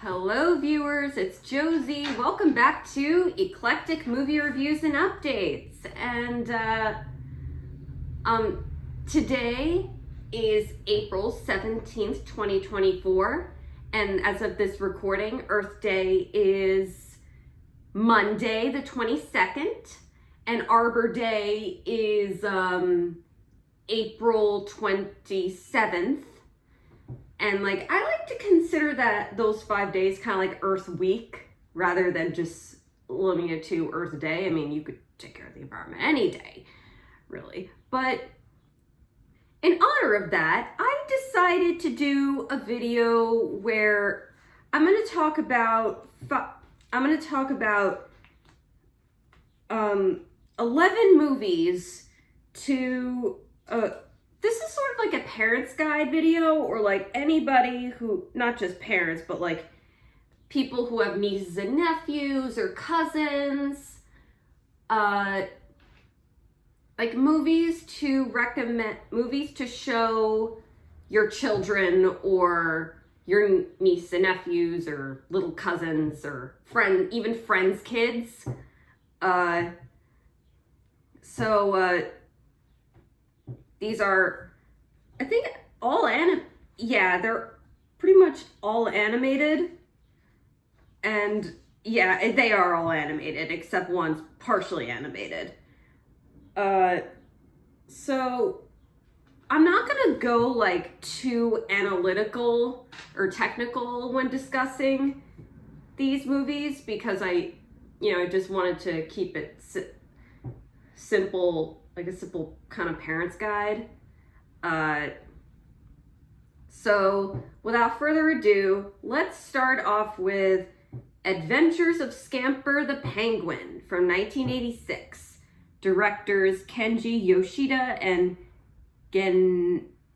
Hello viewers, it's Josie. Welcome back to Eclectic Movie Reviews and Updates. And today is April 17th, 2024. And as of this recording, Earth Day is Monday the 22nd. And Arbor Day is April 27th. And I like to consider that those 5 days kind of like Earth Week rather than just limiting it to Earth Day. I mean, you could take care of the environment any day, really. But in honor of that, I decided to do a video where I'm going to talk about 11 movies to this is sort of like a parents guide video, or like anybody who, not just parents, but like people who have nieces and nephews or cousins, like movies to recommend, movies to show your children or your niece and nephews or little cousins or even friends' kids. These are, I think, they're pretty much all animated. And yeah, they are all animated, except one's partially animated. So I'm not gonna go too analytical or technical when discussing these movies because I just wanted to keep it simple, like a simple kind of parent's guide. So without further ado, let's start off with Adventures of Scamper the Penguin from 1986. Directors Kenji Yoshida and Gennady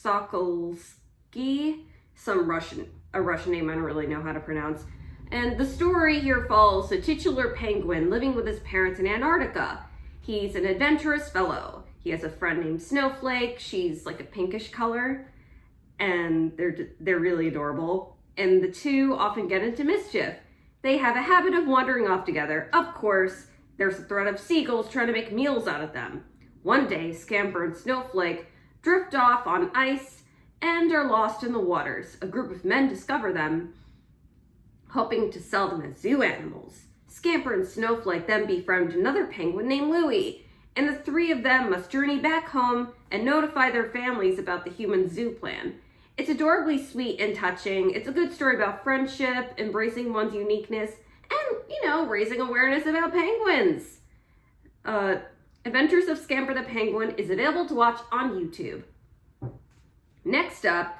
Sokolsky, a Russian name I don't really know how to pronounce. And the story here follows a titular penguin living with his parents in Antarctica. He's an adventurous fellow. He has a friend named Snowflake. She's like a pinkish color, and they're really adorable. And the two often get into mischief. They have a habit of wandering off together. Of course, there's the threat of seagulls trying to make meals out of them. One day, Scamper and Snowflake drift off on ice and are lost in the waters. A group of men discover them, hoping to sell them as zoo animals. Scamper and Snowflake then befriend another penguin named Louie, and the three of them must journey back home and notify their families about the human zoo plan. It's adorably sweet and touching. It's a good story about friendship, embracing one's uniqueness, and, raising awareness about penguins. Adventures of Scamper the Penguin is available to watch on YouTube. Next up,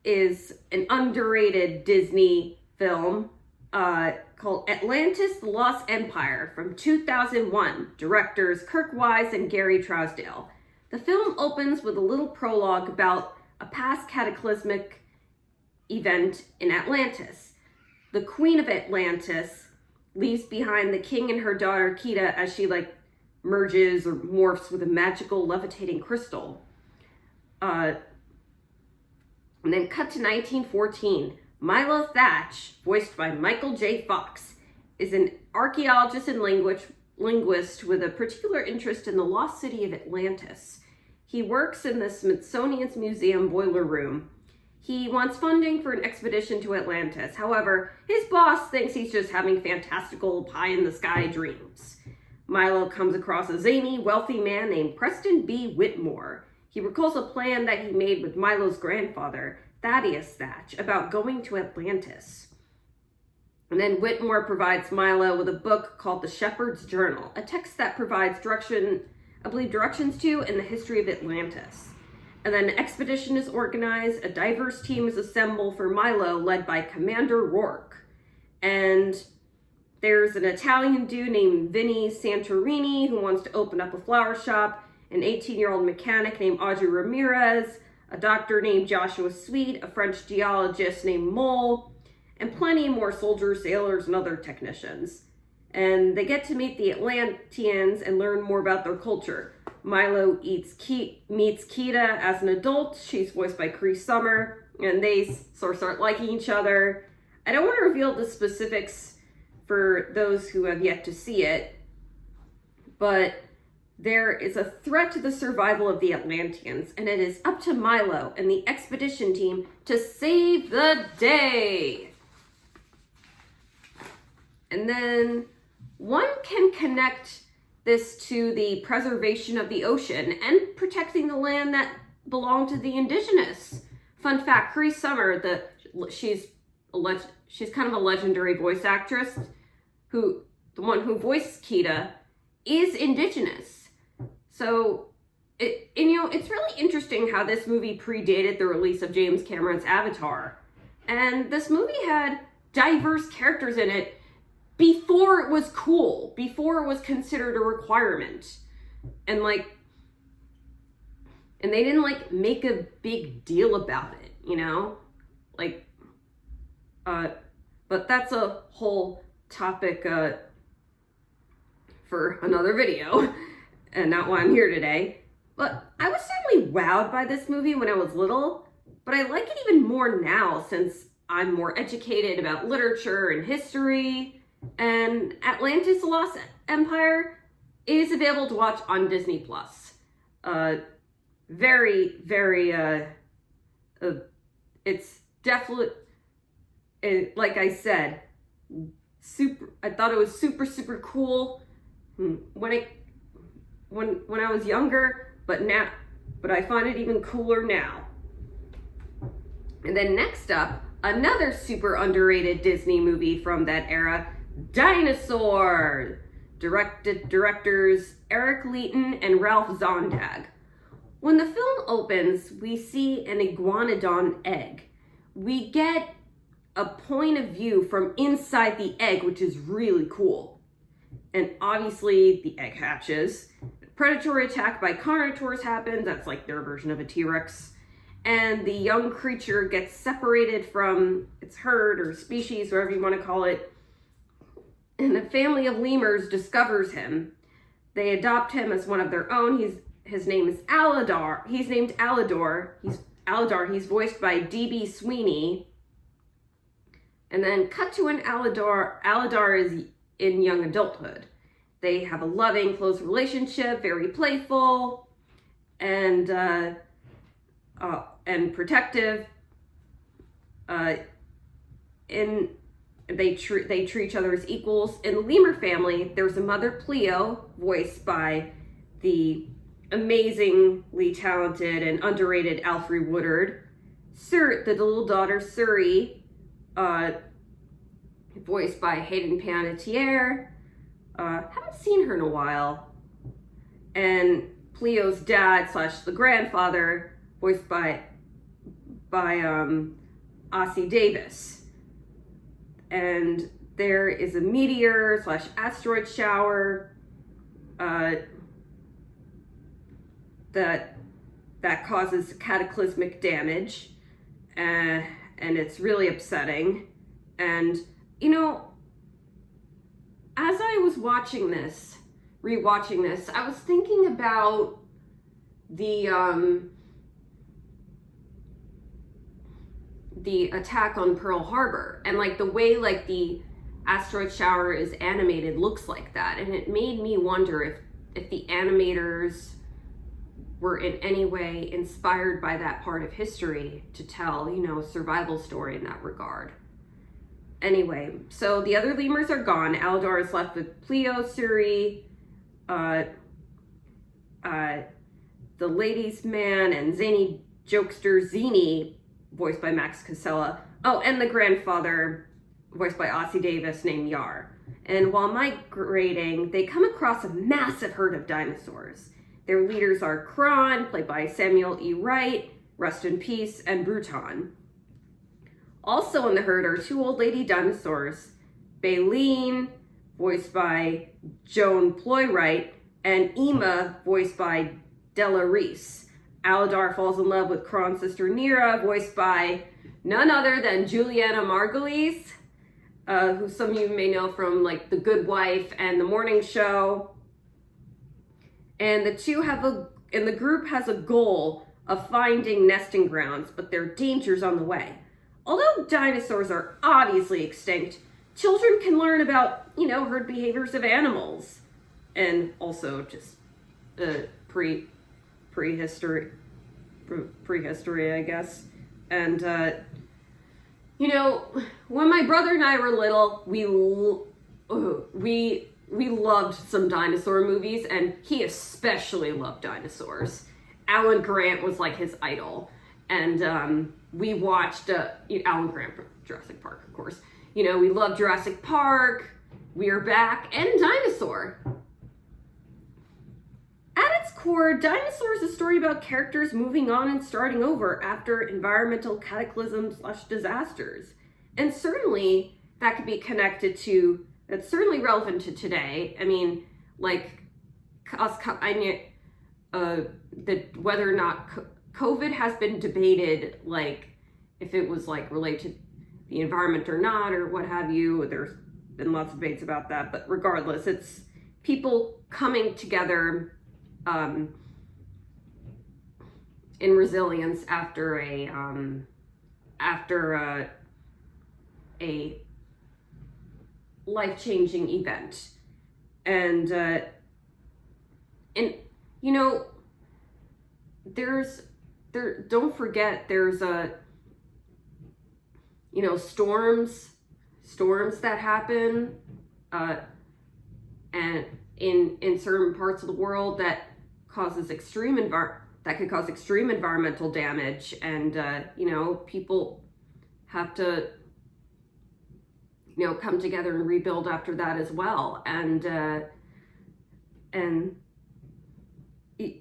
is an underrated Disney film called Atlantis: The Lost Empire from 2001. Directors Kirk Wise and Gary Trousdale. The film opens with a little prologue about a past cataclysmic event in Atlantis. The Queen of Atlantis leaves behind the king and her daughter Kida as she merges or morphs with a magical levitating crystal. And then cut to 1914. Milo Thatch, voiced by Michael J. Fox, is an archaeologist and linguist with a particular interest in the lost city of Atlantis. He works in the Smithsonian's Museum boiler room. He wants funding for an expedition to Atlantis. However, his boss thinks he's just having fantastical pie-in-the-sky dreams. Milo comes across a zany, wealthy man named Preston B. Whitmore. He recalls a plan that he made with Milo's grandfather, Thaddeus Thatch, about going to Atlantis. And then Whitmore provides Milo with a book called The Shepherd's Journal, a text that provides directions to and the history of Atlantis. And then an expedition is organized, a diverse team is assembled for Milo, led by Commander Rourke. And there's an Italian dude named Vinny Santorini who wants to open up a flower shop, an 18-year-old mechanic named Audrey Ramirez, a doctor named Joshua Sweet, a French geologist named Mole, and plenty more soldiers, sailors, and other technicians. And they get to meet the Atlanteans and learn more about their culture. Milo meets Keita as an adult. She's voiced by Cree Summer, and they sort of start liking each other. I don't want to reveal the specifics for those who have yet to see it, but there is a threat to the survival of the Atlanteans, and it is up to Milo and the expedition team to save the day. And then one can connect this to the preservation of the ocean and protecting the land that belonged to the indigenous. Fun fact, Cree Summer, she's kind of a legendary voice actress, the one who voiced Keita, is indigenous. So, it's really interesting how this movie predated the release of James Cameron's Avatar. And this movie had diverse characters in it before it was cool, before it was considered a requirement. And they didn't make a big deal about it, but that's a whole topic for another video, and not why I'm here today. But I was certainly wowed by this movie when I was little, but I like it even more now since I'm more educated about literature and history. And Atlantis: The Lost Empire is available to watch on Disney Plus. Very, very, it's definitely, like I said, I thought it was super, super cool when I was younger, but I find it even cooler now. And then next up, another super underrated Disney movie from that era, Dinosaur, directors Eric Leighton and Ralph Zondag. When the film opens, we see an iguanodon egg. We get a point of view from inside the egg, which is really cool. And obviously the egg hatches. Predatory attack by carnivores happens. That's like their version of a T-Rex. And the young creature gets separated from its herd or species, whatever you want to call it. And a family of lemurs discovers him. They adopt him as one of their own. His name is Aladar. He's named Alador. He's voiced by D.B. Sweeney. And then cut to an Aladar. Aladar is in young adulthood. They have a loving, close relationship, very playful, and protective. They treat each other as equals. In the lemur family, there's a mother, Pleo, voiced by the amazingly talented and underrated Alfre Woodard. The little daughter, Suri, voiced by Hayden Panettiere. Haven't seen her in a while. And Pleo's dad / the grandfather, voiced by Ossie Davis. And there is a meteor / asteroid shower that causes cataclysmic damage, and it's really upsetting. And as I was rewatching this, I was thinking about the attack on Pearl Harbor, and the way the asteroid shower is animated looks like that. And it made me wonder if the animators were in any way inspired by that part of history to tell, a survival story in that regard. Anyway, so the other lemurs are gone. Aladar is left with Pleo, Suri, the ladies' man, and zany jokester Zini, voiced by Max Casella. Oh, and the grandfather, voiced by Ossie Davis, named Yar. And while migrating, they come across a massive herd of dinosaurs. Their leaders are Kron, played by Samuel E. Wright, rest in peace, and Bruton. Also in the herd are two old lady dinosaurs, Baleen, voiced by Joan Plowright, and Ema, voiced by Della Reese. Aladar falls in love with Kron's sister Nira, voiced by none other than Juliana Margulies, who some of you may know from The Good Wife and The Morning Show. And the group has a goal of finding nesting grounds, but there are dangers on the way. Although dinosaurs are obviously extinct, children can learn about, herd behaviors of animals, and also just prehistory, I guess. And when my brother and I were little, we loved some dinosaur movies, and he especially loved dinosaurs. Alan Grant was like his idol, and we watched Alan Grant from Jurassic Park, of course. We loved Jurassic Park, We're Back, and Dinosaur. At its core, Dinosaur is a story about characters moving on and starting over after environmental cataclysms/disasters. And certainly that could be connected to, that's certainly relevant to today. I mean, like, whether or not COVID has been debated, like, if it was, like, related to the environment or not, or what have you. There's been lots of debates about that, but regardless, it's people coming together in resilience after a life-changing event. And don't forget there's storms that happen and in certain parts of the world that causes that could cause extreme environmental damage, and people have to come together and rebuild after that as well. And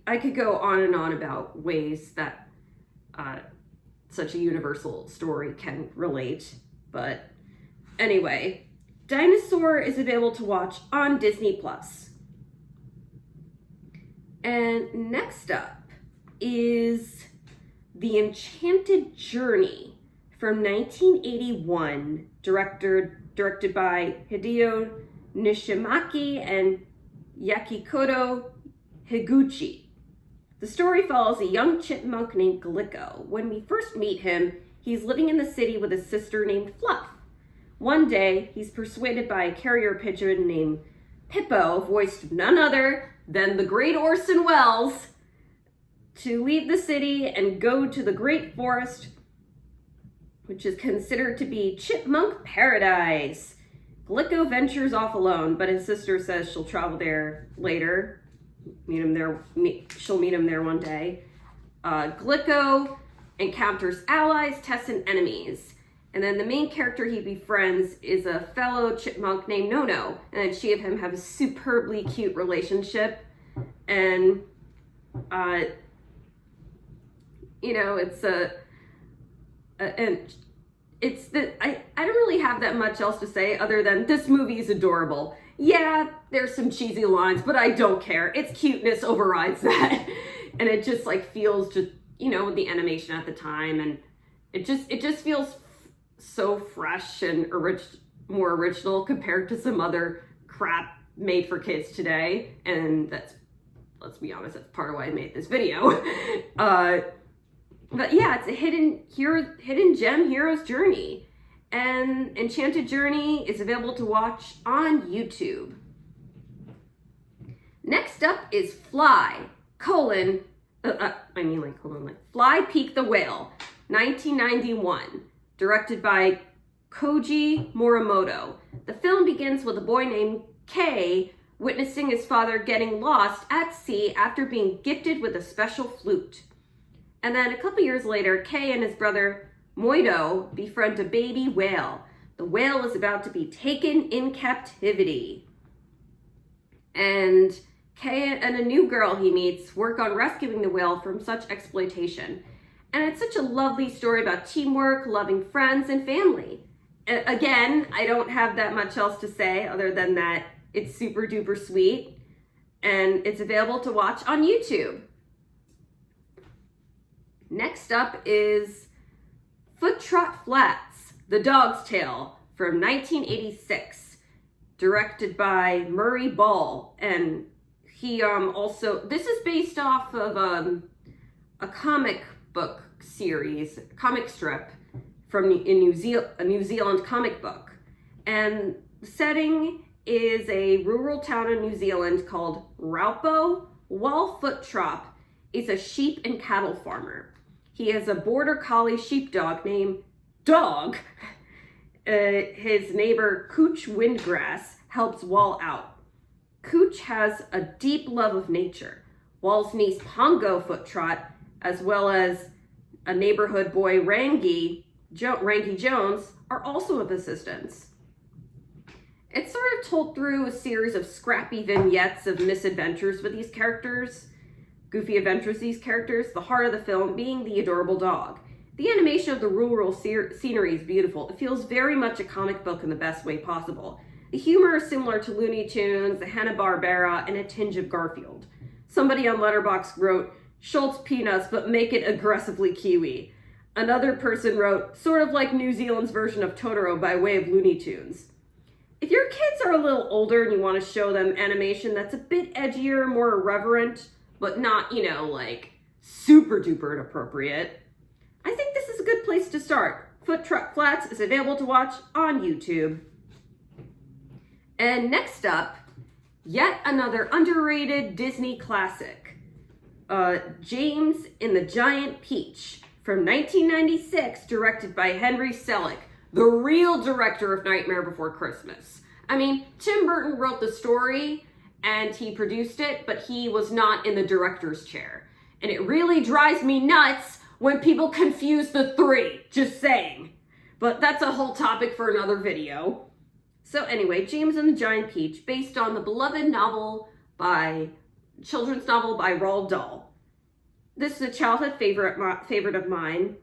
I could go on and on about ways that such a universal story can relate. But anyway, Dinosaur is available to watch on Disney+. And next up is The Enchanted Journey from 1981, directed by Hideo Nishimaki and Yakikoto Higuchi. The story follows a young chipmunk named Glico. When we first meet him, he's living in the city with his sister named Fluff. One day, he's persuaded by a carrier pigeon named Pippo, voiced none other than the great Orson Welles, to leave the city and go to the Great Forest, which is considered to be chipmunk paradise. Glico ventures off alone, but his sister says she'll travel there later. She'll meet him there one day. Glico encounters allies, tests, and enemies. And then the main character he befriends is a fellow chipmunk named Nono. And then she and him have a superbly cute relationship. And, I don't really have that much else to say other than this movie is adorable. Yeah, there's some cheesy lines, but I don't care. Its cuteness overrides that. And it just feels just, the animation at the time, and it just feels so fresh and more original compared to some other crap made for kids today. And let's be honest, that's part of why I made this video. But yeah, it's a hidden gem hero's journey. And Enchanted Journey is available to watch on YouTube. Next up is Fly, Fly Peak the Whale, 1991, directed by Koji Morimoto. The film begins with a boy named Kei witnessing his father getting lost at sea after being gifted with a special flute. And then a couple years later, Kei and his brother Moido befriend a baby whale. The whale is about to be taken in captivity. And Kei and a new girl he meets work on rescuing the whale from such exploitation. And it's such a lovely story about teamwork, loving friends, and family. Again, I don't have that much else to say other than that it's super duper sweet. And it's available to watch on YouTube. Next up is Foot Trot Flats, The Dog's Tale from 1986, directed by Murray Ball and He also, this is based off of a comic book series, comic strip from a New Zealand comic book. And the setting is a rural town in New Zealand called Raupo. Wal Foottrop is a sheep and cattle farmer. He has a border collie sheepdog named Dog. His neighbor Cooch Windgrass helps Wal out. Cooch has a deep love of nature. Wal's niece Pongo Foottrot, as well as a neighborhood boy Rangi Jones, are also of assistance. It's sort of told through a series of scrappy vignettes of misadventures with these characters, goofy adventures these characters, the heart of the film being the adorable dog. The animation of the rural scenery is beautiful. It feels very much a comic book in the best way possible. The humor is similar to Looney Tunes, the Hanna-Barbera, and a tinge of Garfield. Somebody on Letterboxd wrote, Schultz Peanuts, but make it aggressively Kiwi. Another person wrote, sort of like New Zealand's version of Totoro by way of Looney Tunes. If your kids are a little older and you want to show them animation that's a bit edgier, more irreverent, but not, like super duper inappropriate, I think this is a good place to start. Foot Truck Flats is available to watch on YouTube. And next up, yet another underrated Disney classic, James and the Giant Peach from 1996, directed by Henry Selick, the real director of Nightmare Before Christmas. I mean, Tim Burton wrote the story and he produced it, but he was not in the director's chair. And it really drives me nuts when people confuse the three, just saying. But that's a whole topic for another video. So anyway, James and the Giant Peach, based on the beloved children's novel by Roald Dahl. This is a childhood favorite of mine.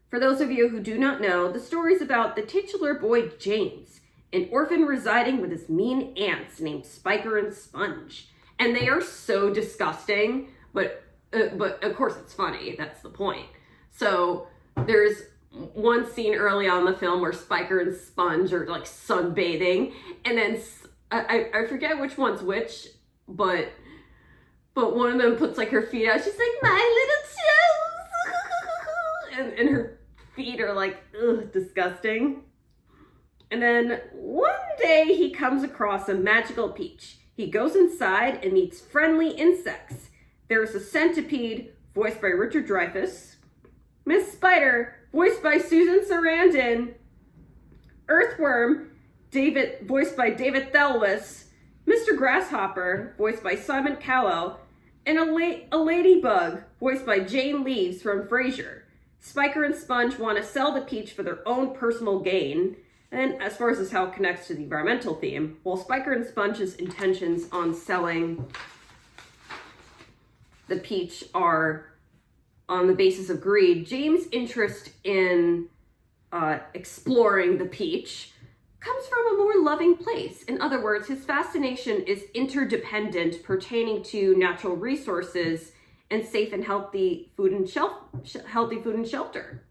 For those of you who do not know, the story is about the titular boy James, an orphan residing with his mean aunts named Spiker and Sponge. And they are so disgusting, but of course it's funny, that's the point. So there's one scene early on in the film where Spiker and Sponge are like sunbathing, and then I forget which one's which, but one of them puts like her feet out. She's like, my little toes, and her feet are like, ugh, disgusting. And then one day he comes across a magical peach. He goes inside and meets friendly insects. There's a centipede, voiced by Richard Dreyfuss, Miss Spider, voiced by Susan Sarandon, Earthworm, voiced by David Thewlis, Mr. Grasshopper, voiced by Simon Callow, and a ladybug, voiced by Jane Leeves from Frasier. Spiker and Sponge want to sell the peach for their own personal gain, and as far as how it connects to the environmental theme, while Spiker and Sponge's intentions on selling the peach are on the basis of greed, James' interest in exploring the peach comes from a more loving place. In other words, his fascination is interdependent, pertaining to natural resources and safe and healthy food and shelter.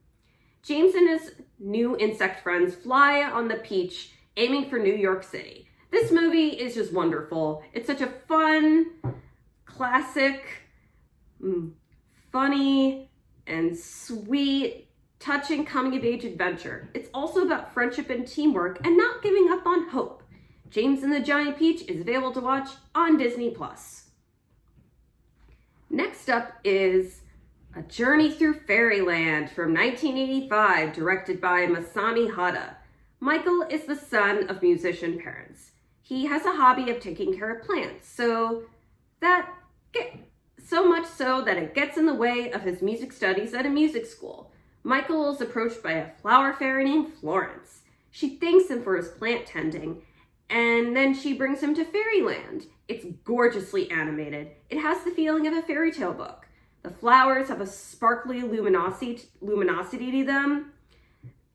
James and his new insect friends fly on the peach, aiming for New York City. This movie is just wonderful. It's such a fun, classic, funny, and sweet, touching coming-of-age adventure. It's also about friendship and teamwork and not giving up on hope. James and the Giant Peach is available to watch on Disney+. Next up is A Journey Through Fairyland from 1985, directed by Masami Hata. Michael is the son of musician parents. He has a hobby of taking care of plants, so much so that it gets in the way of his music studies at a music school. Michael is approached by a flower fairy named Florence. She thanks him for his plant tending, and then she brings him to Fairyland. It's gorgeously animated. It has the feeling of a fairy tale book. The flowers have a sparkly luminosity to them,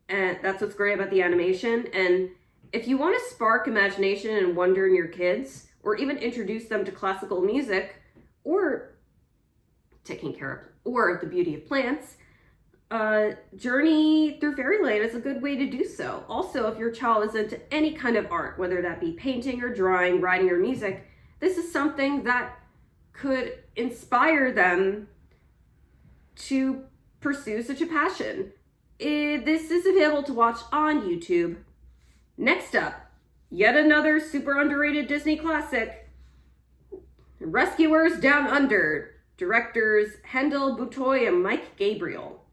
and that's what's great about the animation. And if you want to spark imagination and wonder in your kids, or even introduce them to classical music, or the beauty of plants, Journey Through Fairyland is a good way to do so. Also, if your child is into any kind of art, whether that be painting or drawing, writing or music, this is something that could inspire them to pursue such a passion. This is available to watch on YouTube. Next up, yet another super underrated Disney classic, Rescuers Down Under, directors Hendel Butoy and Mike Gabriel.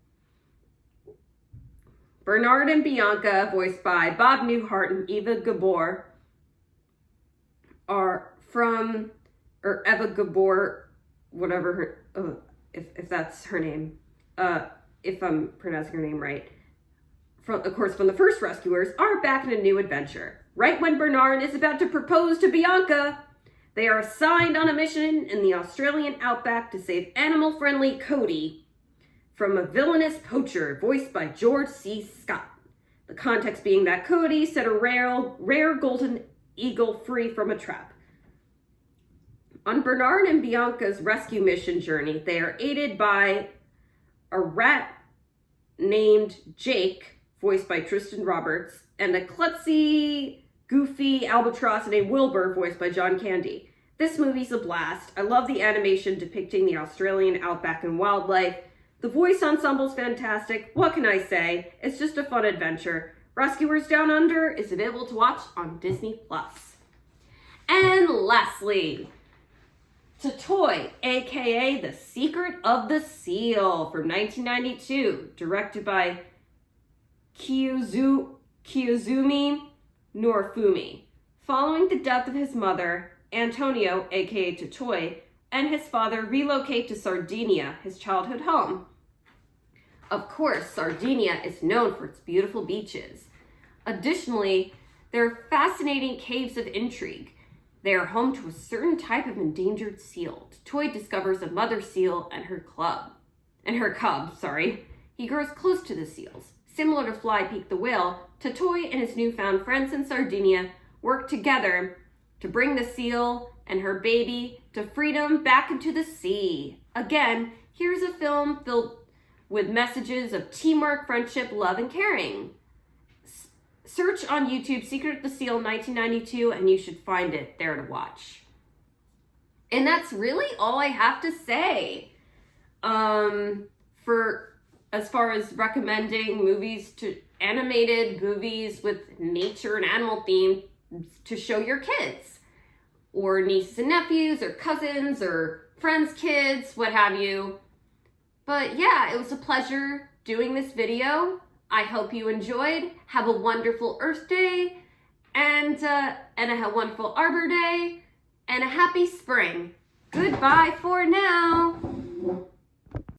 Bernard and Bianca, voiced by Bob Newhart and Eva Gabor, are from, or Eva Gabor, whatever her, if that's her name, if I'm pronouncing her name right, from the first Rescuers, are back in a new adventure. Right when Bernard is about to propose to Bianca, they are assigned on a mission in the Australian outback to save animal-friendly Cody from a villainous poacher voiced by George C. Scott. The context being that Cody set a rare golden eagle free from a trap. On Bernard and Bianca's rescue mission journey, they are aided by a rat named Jake, voiced by Tristan Roberts, and a klutzy, goofy albatross named Wilbur, voiced by John Candy. This movie's a blast. I love the animation depicting the Australian outback and wildlife. The voice ensemble's fantastic. What can I say? It's just a fun adventure. Rescuers Down Under is available to watch on Disney+. And lastly, Totoi, aka The Secret of the Seal, from 1992, directed by Kiyozumi Norifumi. Following the death of his mother, Antonio, aka Totoi, and his father relocate to Sardinia, his childhood home. Of course, Sardinia is known for its beautiful beaches. Additionally, there are fascinating caves of intrigue. They are home to a certain type of endangered seal. Totoi discovers a mother seal and her cub. He grows close to the seals. Similar to Fly Peak the whale, Totoi and his newfound friends in Sardinia work together to bring the seal and her baby to freedom back into the sea. Again, here's a film filled with messages of teamwork, friendship, love, and caring. Search on YouTube Secret of the Seal 1992 and you should find it there to watch. And that's really all I have to say. For as far as recommending movies animated movies with nature and animal theme to show your kids, or nieces and nephews, or cousins, or friends' kids, what have you. But yeah, it was a pleasure doing this video. I hope you enjoyed. Have a wonderful Earth Day, and a wonderful Arbor Day, and a happy spring. Goodbye for now.